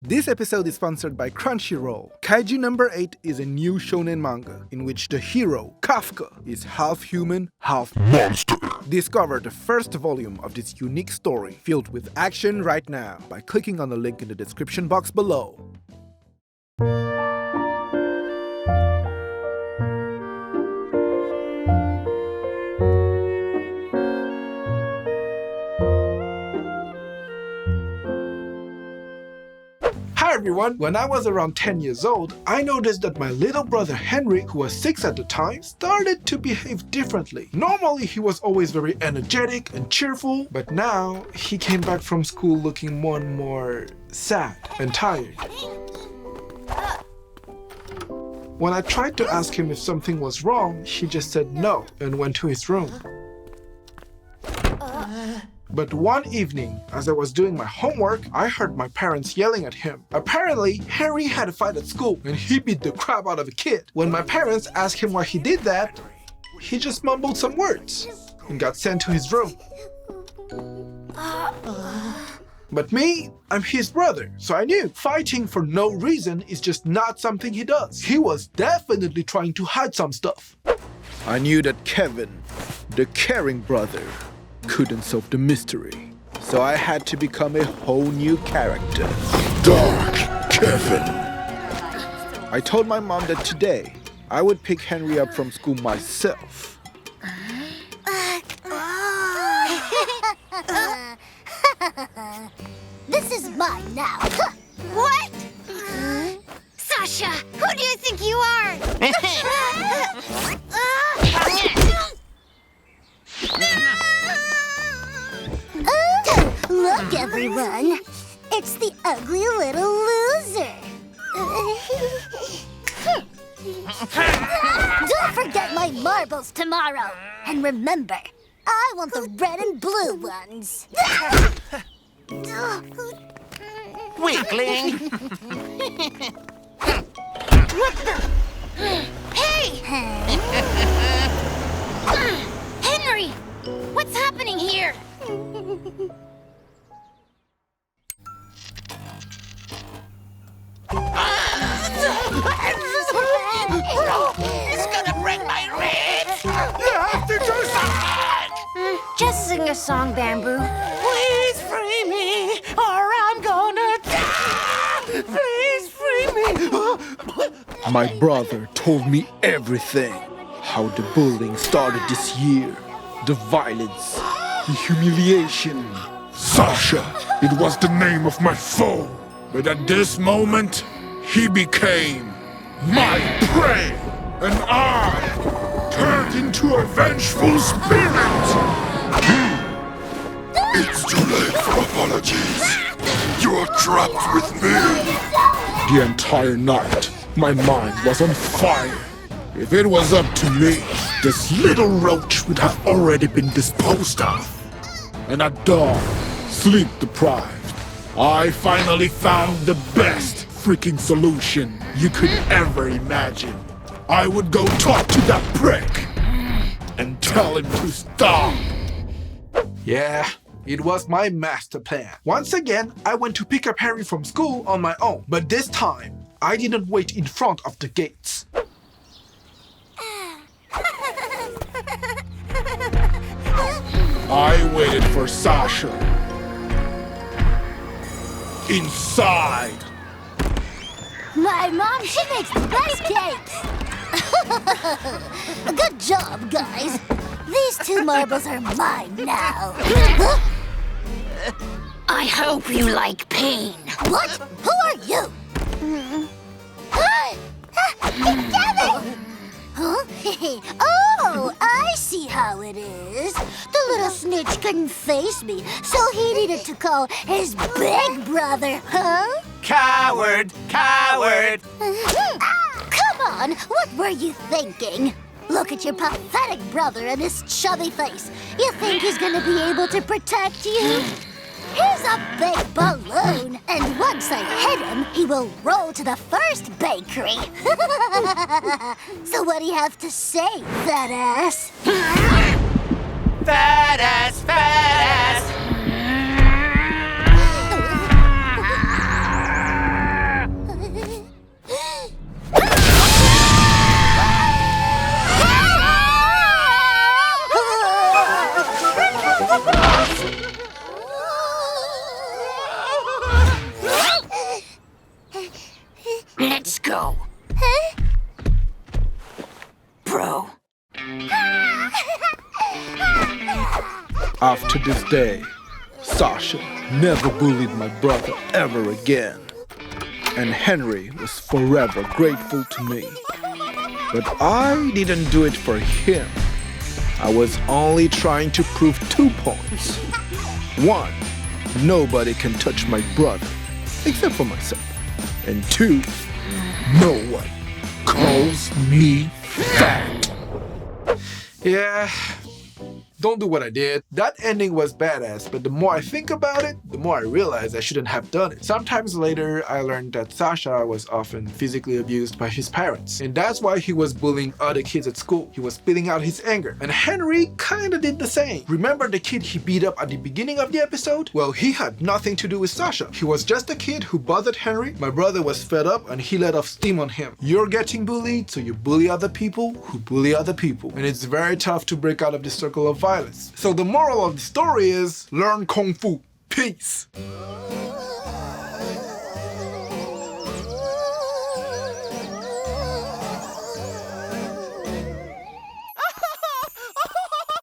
This episode is sponsored by Crunchyroll. Kaiju number 8 is a new shonen manga in which the hero, Kafka, is half human, half monster. Discover the first volume of this unique story filled with action right now by clicking on the link in the description box below. Hi everyone! When I was around 10 years old, I noticed that my little brother Henry, who was 6 at the time, started to behave differently. Normally he was always very energetic and cheerful, but now he came back from school looking more and more sad and tired. When I tried to ask him if something was wrong, he just said no and went to his room. But one evening, as I was doing my homework, I heard my parents yelling at him. Apparently, Henry had a fight at school and he beat the crap out of a kid. When my parents asked him why he did that, he just mumbled some words and got sent to his room. But me, I'm his brother, so I knew fighting for no reason is just not something he does. He was definitely trying to hide some stuff. I knew that Kevin, the caring brother, couldn't solve the mystery, so I had to become a whole new character. Dark Kevin! I told my mom that today I would pick Henry up from school myself. This is mine now. What? Sasha, who do you think you are? Look, everyone. It's the ugly little loser. Don't forget my marbles tomorrow. And remember, I want the red and blue ones. Weakling! What the? Hey! Henry! What's happening here? He's gonna break my ribs! You have to do something! Just sing a song, Bamboo. Please free me, or I'm gonna die! Please free me! My brother told me everything. How the bullying started this year. The violence, the humiliation. Sasha, it was the name of my foe. But at this moment, he became my prey. And I turned into a vengeful spirit. It's too late for apologies. You are trapped with me. The entire night, my mind was on fire. If it was up to me, this little roach would have already been disposed of. And at dawn, sleep deprived, I finally found the best freaking solution you could ever imagine. I would go talk to that prick and tell him to stop. Yeah, it was my master plan. Once again, I went to pick up Henry from school on my own. But this time, I didn't wait in front of the gates. I waited for Sasha. Inside. My mom, she makes the best cakes. Good job, guys. These 2 marbles are mine now. I hope you like pain. What? Who are you? Kevin! Huh? Oh, I see how it is. The little snitch couldn't face me, so he needed to call his big brother, huh? Coward! Coward! Come on, what were you thinking? Look at your pathetic brother and his chubby face. You think he's gonna be able to protect you? He's a big balloon, and once I hit him, he will roll to the first bakery. So what do you have to say, fat ass? Fat ass! Fat ass! bro. Huh? Bro. After this day, Sasha never bullied my brother ever again. And Henry was forever grateful to me. But I didn't do it for him. I was only trying to prove 2 points. 1, nobody can touch my brother, except for myself. And 2, no one calls me fat. Yeah, don't do what I did. That ending was badass, but the more I think about it, the more I realize I shouldn't have done it. Sometimes later, I learned that Sasha was often physically abused by his parents, and that's why he was bullying other kids at school. He was spitting out his anger, and Henry kinda did the same. Remember the kid he beat up at the beginning of the episode? Well, he had nothing to do with Sasha. He was just a kid who bothered Henry. My brother was fed up, and he let off steam on him. You're getting bullied, so you bully other people who bully other people, and it's very tough to break out of the circle of violence. So the moral of the story is, learn Kung Fu. Peace.